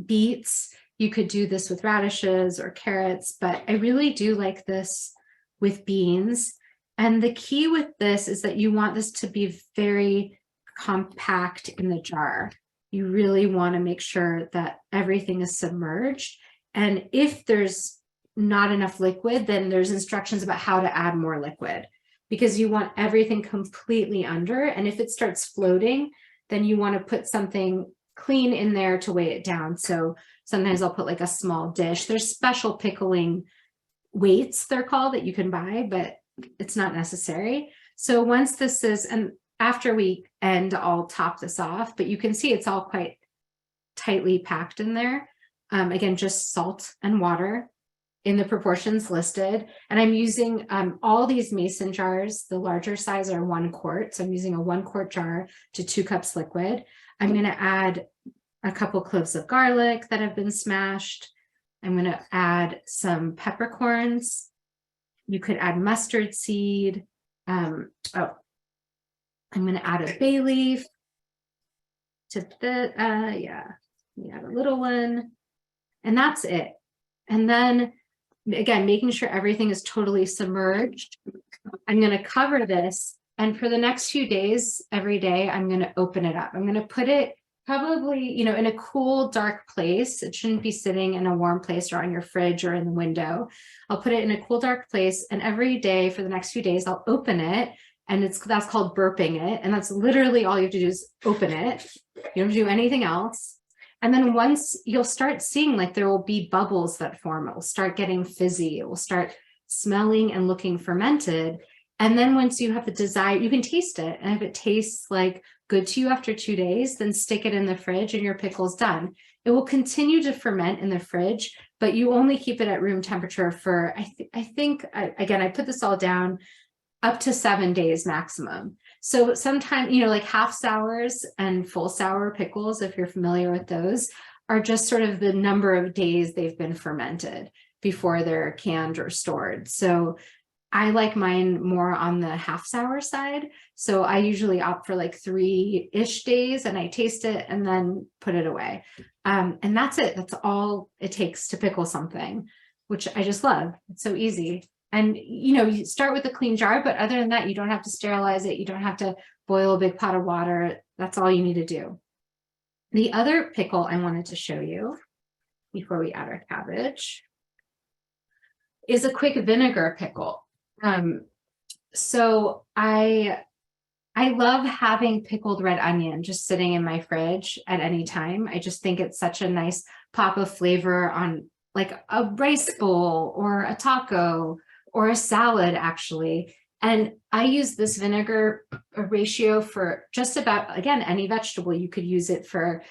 beets. You could do this with radishes or carrots, but I really do like this with beans. And the key with this is that you want this to be very compact in the jar. You really want to make sure that everything is submerged. And if there's not enough liquid, then there's instructions about how to add more liquid, because you want everything completely under. And if it starts floating, then you want to put something clean in there to weigh it down. So sometimes I'll put like a small dish. There's special pickling weights, they're called, that you can buy, but it's not necessary. So once this is, and after we end, I'll top this off, but you can see it's all quite tightly packed in there. Again, just salt and water in the proportions listed. And I'm using all these mason jars. The larger size are 1 quart. So I'm using a 1 quart jar to 2 cups liquid. I'm going to add a couple cloves of garlic that have been smashed. I'm going to add some peppercorns. You could add mustard seed. I'm going to add a bay leaf to the, yeah, we add a little one, and that's it. And then again, making sure everything is totally submerged. I'm going to cover this, and for the next few days, every day, I'm going to open it up. I'm going to put it probably, you know, in a cool, dark place. It shouldn't be sitting in a warm place or on your fridge or in the window. I'll put it in a cool, dark place, and every day for the next few days, I'll open it. And that's called burping it. And that's literally all you have to do is open it. You don't do anything else. And then once you'll start seeing, like, there will be bubbles that form. It will start getting fizzy. It will start smelling and looking fermented. And then once you have the desire, you can taste it. And if it tastes like good to you after 2 days, then stick it in the fridge and your pickle's done. It will continue to ferment in the fridge, but you only keep it at room temperature for, I think, again, I put this all down, up to 7 days maximum. So sometimes, you know, like half sours and full sour pickles, if you're familiar with those, are just sort of the number of days they've been fermented before they're canned or stored. So I like mine more on the half sour side. So I usually opt for like 3-ish days, and I taste it and then put it away. And that's it. That's all it takes to pickle something, which I just love. It's so easy. And, you know, you start with a clean jar, but other than that, you don't have to sterilize it. You don't have to boil a big pot of water. That's all you need to do. The other pickle I wanted to show you before we add our cabbage is a quick vinegar pickle. So I love having pickled red onion just sitting in my fridge at any time. I just think it's such a nice pop of flavor on like a rice bowl or a taco or a salad, actually. And I use this vinegar ratio for just about, again, any vegetable. You could use it for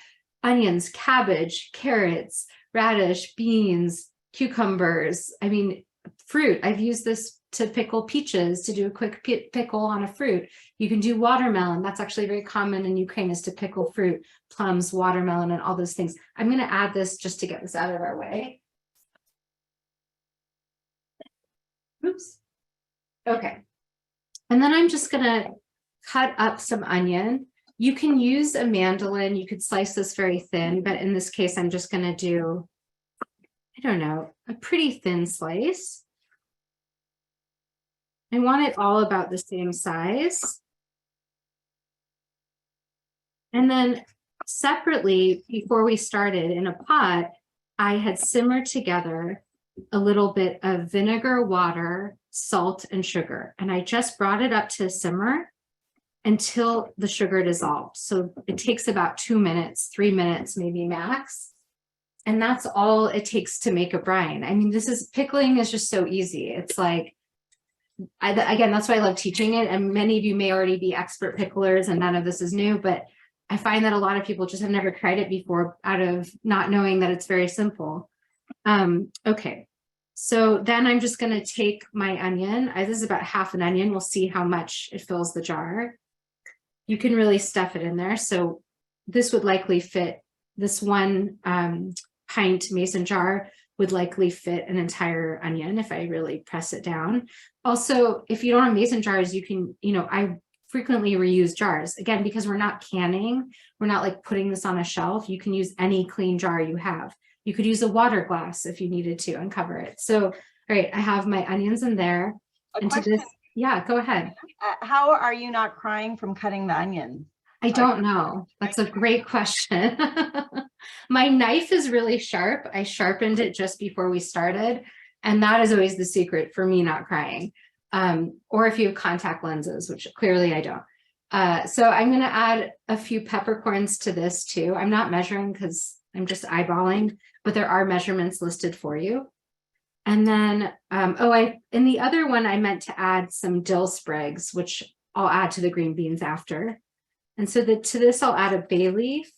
onions, cabbage, carrots, radish, beans, cucumbers. I mean, fruit. I've used this to pickle peaches, to do a quick pickle on a fruit. You can do watermelon. That's actually very common in Ukraine, is to pickle fruit, plums, watermelon, and all those things. I'm going to add this just to get this out of our way. Oops. Okay. And then I'm just going to cut up some onion. You can use a mandolin. You could slice this very thin, but in this case, I'm just going to do, I don't know, a pretty thin slice. I want it all about the same size. And then separately, before we started, in a pot, I had simmered together a little bit of vinegar, water, salt, and sugar. And I just brought it up to simmer until the sugar dissolved. So it takes about 2 minutes, 3 minutes, maybe max. And that's all it takes to make a brine. I mean, pickling is just so easy. It's like, again, that's why I love teaching it. And many of you may already be expert picklers and none of this is new, but I find that a lot of people just have never tried it before out of not knowing that it's very simple. Okay. So then I'm just going to take my onion. This is about half an onion. We'll see how much it fills the jar. You can really stuff it in there. So this would likely fit, this 1 pint mason jar would likely fit an entire onion if I really press it down. Also, if you don't have mason jars, you can, you know, I frequently reuse jars. Again, because we're not canning, we're not like putting this on a shelf. You can use any clean jar you have. You could use a water glass if you needed to and cover it. So, all right, I have my onions in there. A question. Yeah, go ahead. How are you not crying from cutting the onions? I don't know. That's a great question. My knife is really sharp. I sharpened it just before we started. And that is always the secret for me not crying. Or if you have contact lenses, which clearly I don't. So I'm going to add a few peppercorns to this too. I'm not measuring because I'm just eyeballing, but there are measurements listed for you. And then, in the other one, I meant to add some dill sprigs, which I'll add to the green beans after. And so to this, I'll add a bay leaf,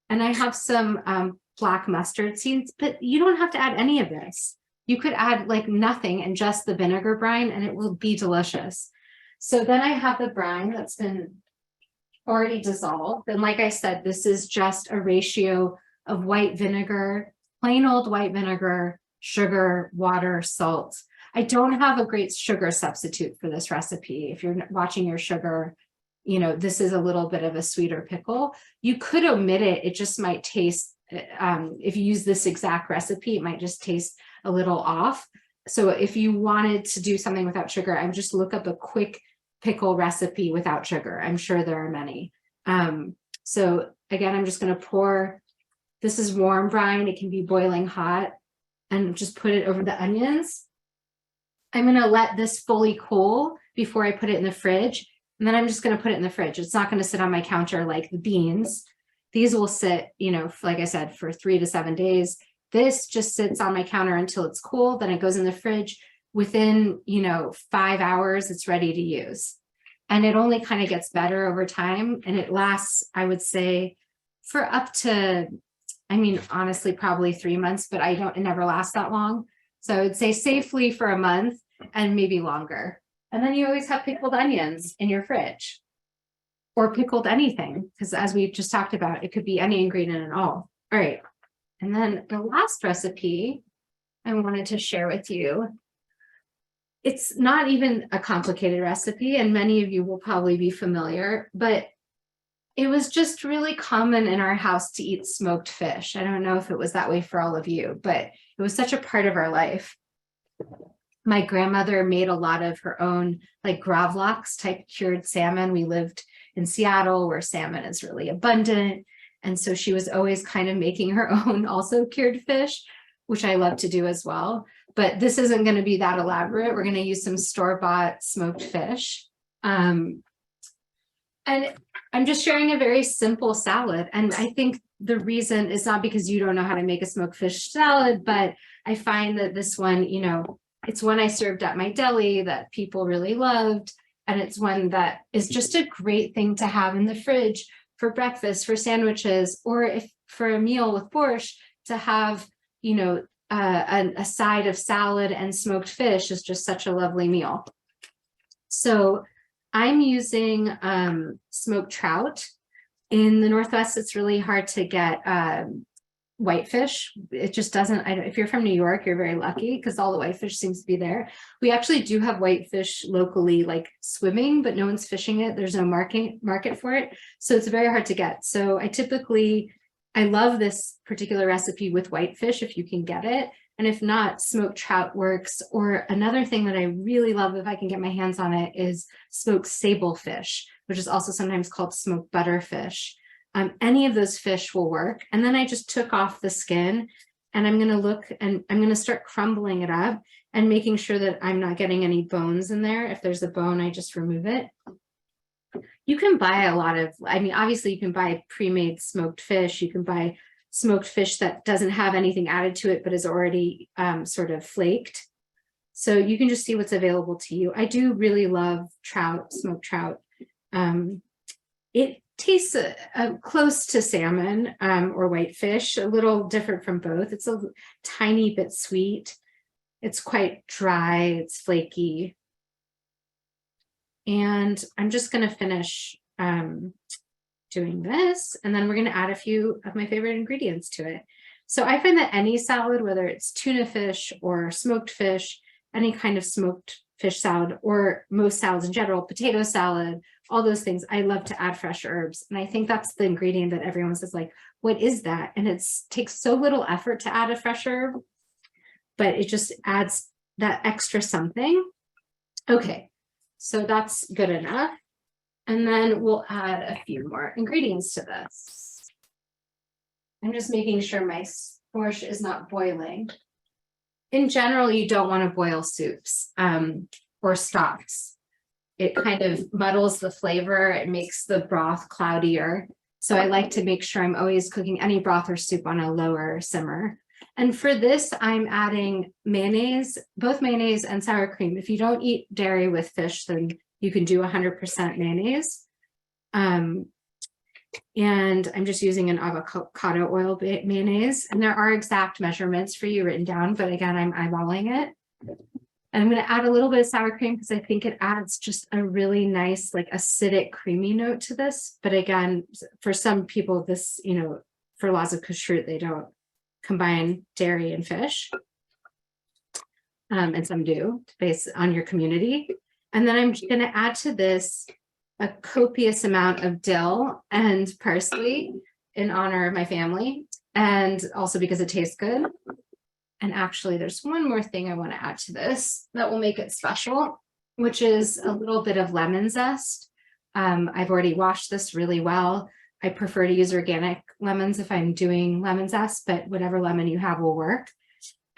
and I have some black mustard seeds, but you don't have to add any of this. You could add like nothing and just the vinegar brine, and it will be delicious. So then I have the brine that's been already dissolved. And like I said, this is just a ratio of white vinegar, plain old white vinegar, sugar, water, salt. I don't have a great sugar substitute for this recipe. If you're watching your sugar, this is a little bit of a sweeter pickle. You could omit it. It just might taste, if you use this exact recipe, it might just taste a little off. So if you wanted to do something without sugar, I would just look up a quick pickle recipe without sugar. I'm sure there are many. So again, I'm just going to pour, this is warm brine. It can be boiling hot, and just put it over the onions. I'm going to let this fully cool before I put it in the fridge. And then I'm just going to put it in the fridge. It's not going to sit on my counter like the beans. These will sit, like I said, for 3 to 7 days. This just sits on my counter until it's cool. Then it goes in the fridge. Within, 5 hours, it's ready to use. And it only kind of gets better over time. And it lasts, I would say, for up to, honestly, probably 3 months, but it never lasts that long. So I would say safely for a month and maybe longer. And then you always have pickled onions in your fridge, or pickled anything, because as we just talked about, it could be any ingredient at all. All right. And then the last recipe I wanted to share with you, it's not even a complicated recipe, and many of you will probably be familiar, but it was just really common in our house to eat smoked fish. I don't know if it was that way for all of you, but it was such a part of our life. My grandmother made a lot of her own like gravlax type cured salmon. We lived in Seattle where salmon is really abundant. And so she was always kind of making her own also cured fish, which I love to do as well. But this isn't going to be that elaborate. We're going to use some store-bought smoked fish. And I'm just sharing a very simple salad. And I think the reason is not because you don't know how to make a smoked fish salad, but I find that this one, it's one I served at my deli that people really loved. And it's one that is just a great thing to have in the fridge for breakfast, for sandwiches, or if for a meal with borscht, to have, a side of salad and smoked fish is just such a lovely meal. So I'm using smoked trout. In the Northwest, it's really hard to get whitefish. It just doesn't, if you're from New York, you're very lucky because all the whitefish seems to be there. We actually do have whitefish locally, like swimming, but no one's fishing it. There's no market for it. So it's very hard to get. So I love this particular recipe with whitefish if you can get it. And if not, smoked trout works. Or another thing that I really love if I can get my hands on it is smoked sable fish, which is also sometimes called smoked butterfish. Any of those fish will work. And then I just took off the skin, and I'm going to look and I'm going to start crumbling it up and making sure that I'm not getting any bones in there. If there's a bone, I just remove it. You can buy a lot of, obviously you can buy pre-made smoked fish. You can buy smoked fish that doesn't have anything added to it, but is already sort of flaked. So you can just see what's available to you. I do really love trout, smoked trout. It tastes close to salmon or whitefish, a little different from both. It's a tiny bit sweet. It's quite dry, it's flaky. And I'm just going to finish doing this, and then we're going to add a few of my favorite ingredients to it. So I find that any salad, whether it's tuna fish or smoked fish, any kind of smoked fish salad, or most salads in general, potato salad, all those things, I love to add fresh herbs. And I think that's the ingredient that everyone says, like, what is that? And it takes so little effort to add a fresh herb, but it just adds that extra something. Okay, So that's good enough. And then we'll add a few more ingredients to this. I'm just making sure my borscht is not boiling. In general, you don't want to boil soups or stocks. It kind of muddles the flavor. It makes the broth cloudier. So I like to make sure I'm always cooking any broth or soup on a lower simmer. And for this, I'm adding mayonnaise, both mayonnaise and sour cream. If you don't eat dairy with fish, then you can do 100% mayonnaise. And I'm just using an avocado oil mayonnaise. And there are exact measurements for you written down, but again, I'm eyeballing it. And I'm going to add a little bit of sour cream because I think it adds just a really nice, like acidic, creamy note to this. But again, for some people, this, you know, for laws of kashrut, they don't combine dairy and fish. And some do, based on your community. And then I'm going to add to this a copious amount of dill and parsley in honor of my family, and also because it tastes good. And actually, there's one more thing I want to add to this that will make it special, which is a little bit of lemon zest. I've already washed this really well. I prefer to use organic lemons if I'm doing lemon zest, but whatever lemon you have will work.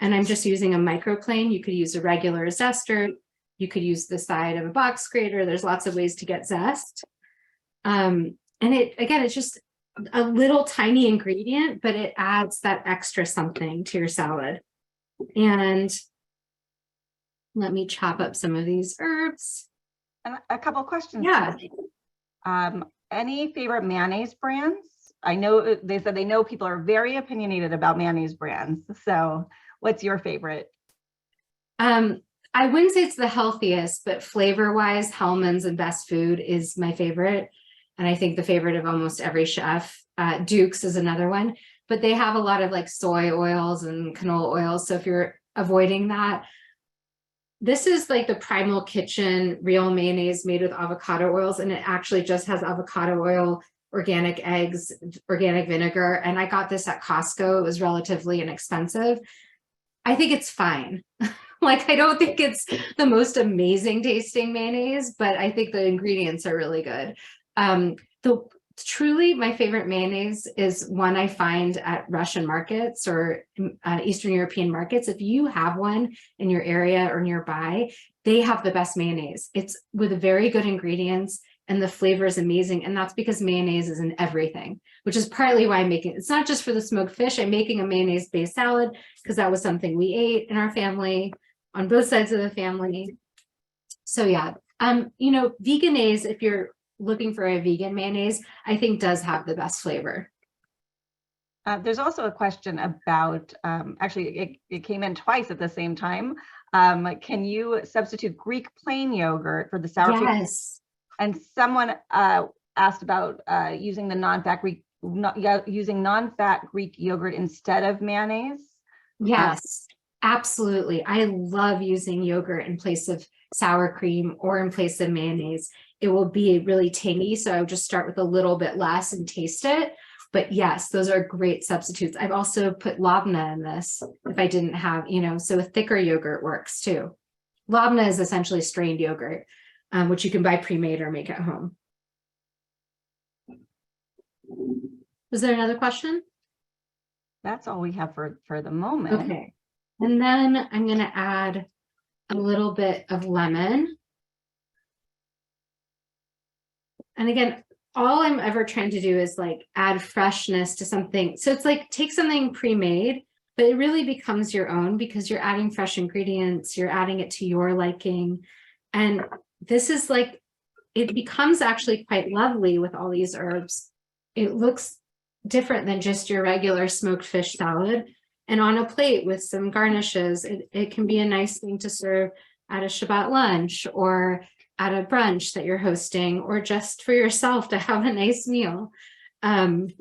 And I'm just using a microplane. You could use a regular zester. You could use the side of a box grater. There's lots of ways to get zest. And it's just a little tiny ingredient, but it adds that extra something to your salad. And let me chop up some of these herbs. And a couple of questions. Yeah. Any favorite mayonnaise brands? I know they said they know people are very opinionated about mayonnaise brands. So what's your favorite? I wouldn't say it's the healthiest, but flavor-wise, Hellmann's and Best Food is my favorite. And I think the favorite of almost every chef. Duke's is another one, but they have a lot of like soy oils and canola oils. So if you're avoiding that, this is like the Primal Kitchen real mayonnaise made with avocado oils. And it actually just has avocado oil, organic eggs, organic vinegar. And I got this at Costco. It was relatively inexpensive. I think it's fine. Like, I don't think it's the most amazing tasting mayonnaise, but I think the ingredients are really good. Truly, my favorite mayonnaise is one I find at Russian markets or Eastern European markets. If you have one in your area or nearby, they have the best mayonnaise. It's with very good ingredients and the flavor is amazing. And that's because mayonnaise is in everything, which is partly why I'm making it. It's not just for the smoked fish. I'm making a mayonnaise-based salad because that was something we ate in our family on both sides of the family. So yeah, veganese, if you're looking for a vegan mayonnaise, I think does have the best flavor. There's also a question about, actually, it came in twice at the same time. Can you substitute Greek plain yogurt for the sour cream? Yes. And someone asked about using the non-fat Greek yogurt instead of mayonnaise. Yes, absolutely. I love using yogurt in place of sour cream or in place of mayonnaise. It will be really tangy, so I would just start with a little bit less and taste it. But yes, those are great substitutes. I've also put labna in this if I didn't have, so a thicker yogurt works too. Labna is essentially strained yogurt, which you can buy pre-made or make at home. Was there another question? That's all we have for the moment. Okay. And then I'm going to add a little bit of lemon. And again, all I'm ever trying to do is like add freshness to something. So it's like take something pre-made, but it really becomes your own because you're adding fresh ingredients, you're adding it to your liking. And this is like, it becomes actually quite lovely with all these herbs. It looks different than just your regular smoked fish salad. And on a plate with some garnishes, it can be a nice thing to serve at a Shabbat lunch or at a brunch that you're hosting, or just for yourself to have a nice meal. And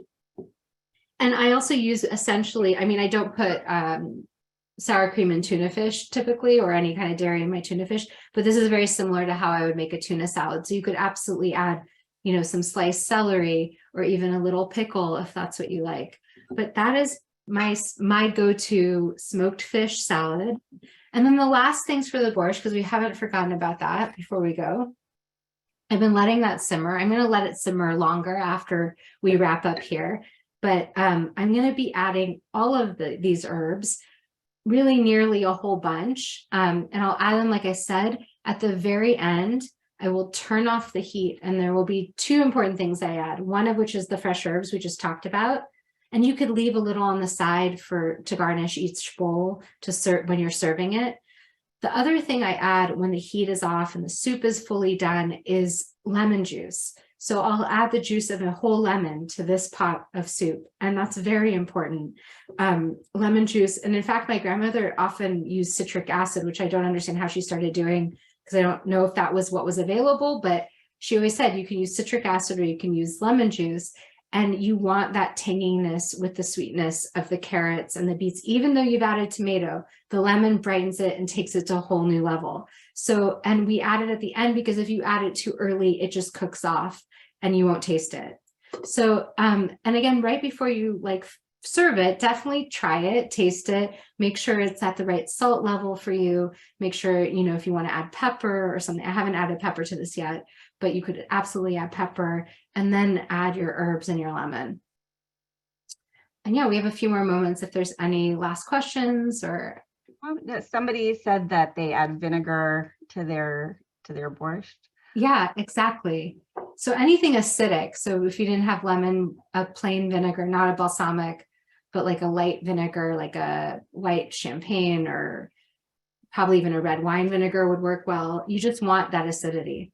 I also use essentially, I don't put sour cream in tuna fish typically, or any kind of dairy in my tuna fish, but this is very similar to how I would make a tuna salad. So you could absolutely add, some sliced celery or even a little pickle if that's what you like. But that is my go-to smoked fish salad. And then the last things for the borscht, because we haven't forgotten about that before we go. I've been letting that simmer. I'm going to let it simmer longer after we wrap up here. But I'm going to be adding all of these herbs, really nearly a whole bunch. And I'll add them, like I said, at the very end. I will turn off the heat, and there will be two important things I add, one of which is the fresh herbs we just talked about. And you could leave a little on the side to garnish each bowl to serve when you're serving it. The other thing I add when the heat is off and the soup is fully done is lemon juice. So I'll add the juice of a whole lemon to this pot of soup, and that's very important. Lemon juice, and in fact, my grandmother often used citric acid, which I don't understand how she started doing, because I don't know if that was what was available, but she always said you can use citric acid or you can use lemon juice. And you want that tanginess with the sweetness of the carrots and the beets. Even though you've added tomato, the lemon brightens it and takes it to a whole new level. So, and we add it at the end, because if you add it too early, it just cooks off and you won't taste it. So, and again, right before you serve it, definitely try it, taste it, make sure it's at the right salt level for you. Make sure, if you want to add pepper or something. I haven't added pepper to this yet, but you could absolutely add pepper, and then add your herbs and your lemon. And yeah, we have a few more moments if there's any last questions or. Somebody said that they add vinegar to their borscht. Yeah, exactly. So anything acidic. So if you didn't have lemon, a plain vinegar, not a balsamic, but like a light vinegar, like a white champagne, or probably even a red wine vinegar would work well. You just want that acidity.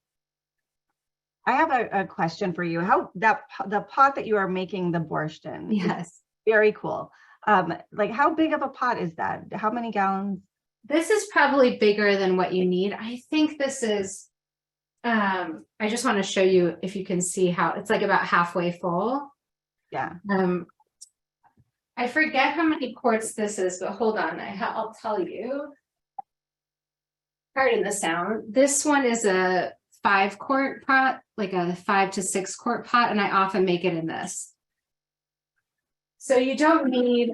I have a question for you. The pot that you are making the borscht in? Yes. Very cool. How big of a pot is that? How many gallons? This is probably bigger than what you need. I think this is, I just want to show you if you can see how it's about halfway full. Yeah. I forget how many quarts this is, but hold on. I'll tell you. Pardon the sound. This one is a 5-quart pot, like a 5 to 6 quart pot, and I often make it in this. So you don't need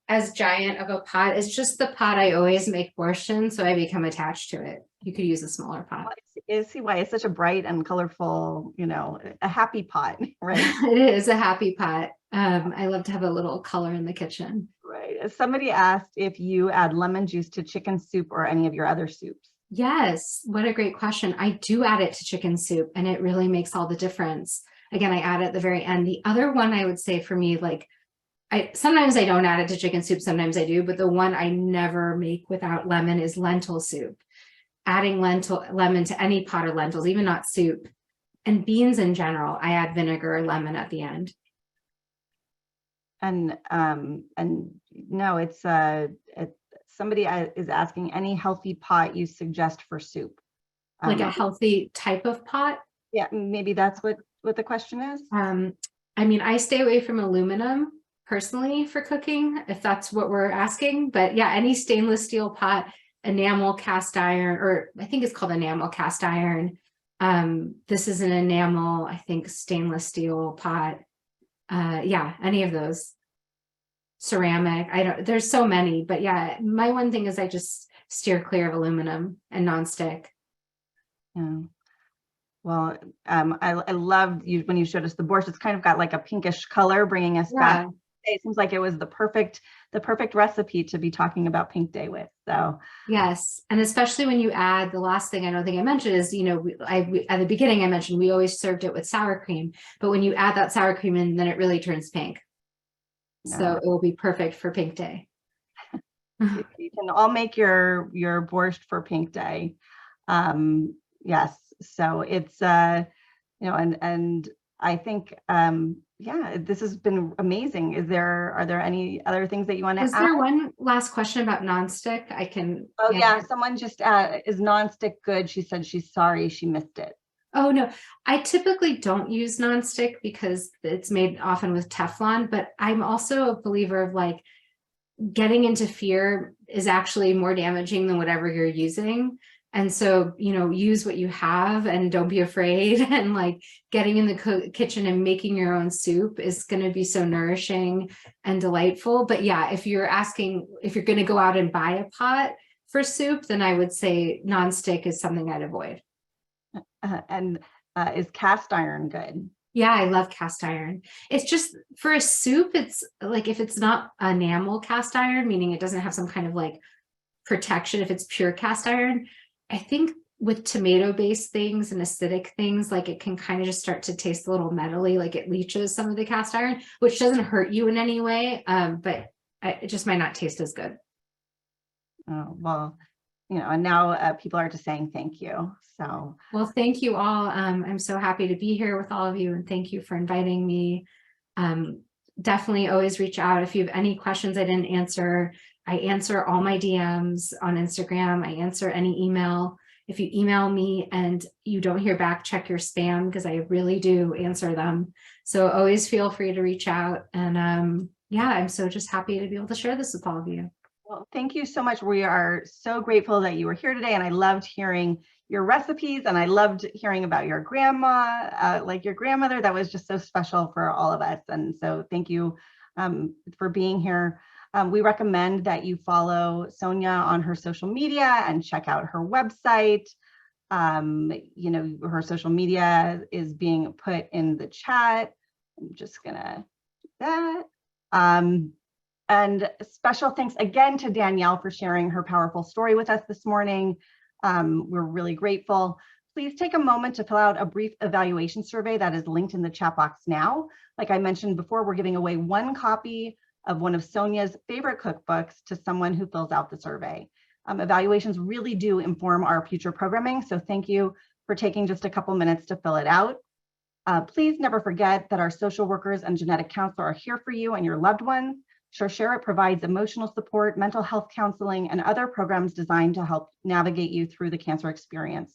as giant of a pot. It's just the pot I always make borscht in, so I become attached to it. You could use a smaller pot. See why it's such a bright and colorful, a happy pot, right? It is a happy pot. I love to have a little color in the kitchen. Right. Somebody asked if you add lemon juice to chicken soup or any of your other soups. Yes, what a great question. I do add it to chicken soup, and it really makes all the difference. Again, I add it at the very end. The other one I would say for me, sometimes I don't add it to chicken soup, sometimes I do, but the one I never make without lemon is lentil soup. Adding lemon to any pot of lentils, even not soup, and beans in general, I add vinegar or lemon at the end. And no, it's somebody is asking any healthy pot you suggest for soup. Like a healthy type of pot? Yeah, maybe that's what the question is. I stay away from aluminum personally for cooking, if that's what we're asking. But yeah, any stainless steel pot, enamel cast iron, or I think it's called enamel cast iron. This is an enamel, I think, stainless steel pot. Yeah, any of those. Ceramic, there's so many, but yeah, my one thing is I just steer clear of aluminum and nonstick. Yeah. Well, I loved you when you showed us the borscht. It's kind of got like a pinkish color, bringing us back. It seems like it was the perfect recipe to be talking about Pink Day with. So yes, and especially when you add the last thing I don't think I mentioned is, at the beginning I mentioned we always served it with sour cream, but when you add that sour cream in, then it really turns pink. Yeah. So it will be perfect for Pink Day. You can all make your borscht for Pink Day. Yes. So it's, and I think, yeah, this has been amazing. Are there any other things that you want to add? Is there one last question about nonstick? I can. Oh yeah. Someone just is nonstick good? She said she's sorry she missed it. Oh no, I typically don't use nonstick because it's made often with Teflon, but I'm also a believer of getting into fear is actually more damaging than whatever you're using. And so, use what you have and don't be afraid. And getting in the kitchen and making your own soup is going to be so nourishing and delightful. But yeah, if you're going to go out and buy a pot for soup, then I would say nonstick is something I'd avoid. And is cast iron good? Yeah, I love cast iron. It's just for a soup, it's like if it's not enamel cast iron, meaning it doesn't have some kind of like protection, if it's pure cast iron, I think with tomato-based things and acidic things, like it can kind of just start to taste a little metally, like it leaches some of the cast iron, which doesn't hurt you in any way, but it just might not taste as good. Oh, well, you know, and now people are just saying thank you. So, well, thank you all. I'm so happy to be here with all of you, and thank you for inviting me. Definitely always reach out if you have any questions I didn't answer. I answer all my DMs on Instagram. I answer any email. If you email me and you don't hear back, check your spam, because I really do answer them. So always feel free to reach out. And yeah, I'm so just happy to be able to share this with all of you. well, thank you so much. We are so grateful that you were here today, and I loved hearing your recipes, and I loved hearing about your grandma, like your grandmother. That was just so special for all of us. And so thank you for being here. We recommend that you follow Sonya on her social media and check out her website. You know, her social media is being put in the chat. I'm just gonna do that. And special thanks again to Danielle for sharing her powerful story with us this morning. We're really grateful. Please take a moment to fill out a brief evaluation survey that is linked in the chat box now. Like I mentioned before, we're giving away one copy of one of Sonya's favorite cookbooks to someone who fills out the survey. Evaluations really do inform our future programming, so thank you for taking just a couple minutes to fill it out. Please never forget that our social workers and genetic counselor are here for you and your loved ones. Share It provides emotional support, mental health counseling, and other programs designed to help navigate you through the cancer experience.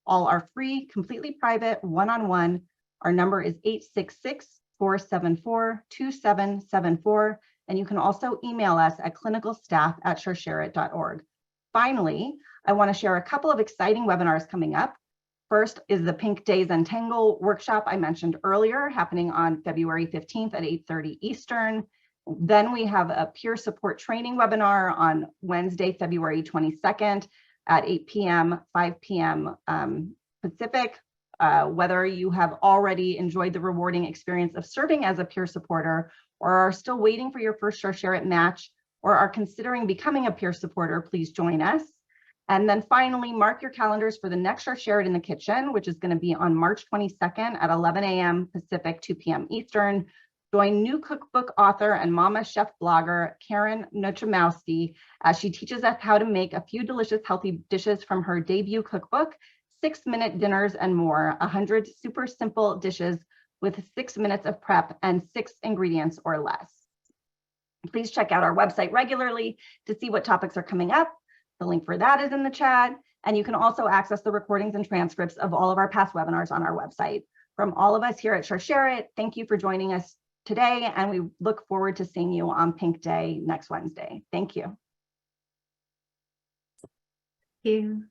All are free, completely private, one-on-one. Our number is 866-474-2774, and you can also email us at clinicalstaff@shareIt.org. Finally, I want to share a couple of exciting webinars coming up. First is the Pink Days Untangle workshop I mentioned earlier, happening on February 15th at 8:30 Eastern. Then we have a peer support training webinar on Wednesday, February 22nd at 8 p.m., 5 p.m. Pacific. Whether you have already enjoyed the rewarding experience of serving as a peer supporter, or are still waiting for your first Share It match, or are considering becoming a peer supporter, please join us. And then finally, mark your calendars for the next Share It in the Kitchen, which is going to be on March 22nd at 11 a.m. Pacific, 2 p.m. Eastern. Join new cookbook author and mama chef blogger Karen Nochomowski as she teaches us how to make a few delicious, healthy dishes from her debut cookbook, 6-minute dinners and more, 100 super simple dishes with 6 minutes of prep and 6 ingredients or less. Please check out our website regularly to see what topics are coming up. The link for that is in the chat. And you can also access the recordings and transcripts of all of our past webinars on our website. From all of us here at Share It, thank you for joining us today, and we look forward to seeing you on Pink Day next Wednesday. Thank you. Thank you.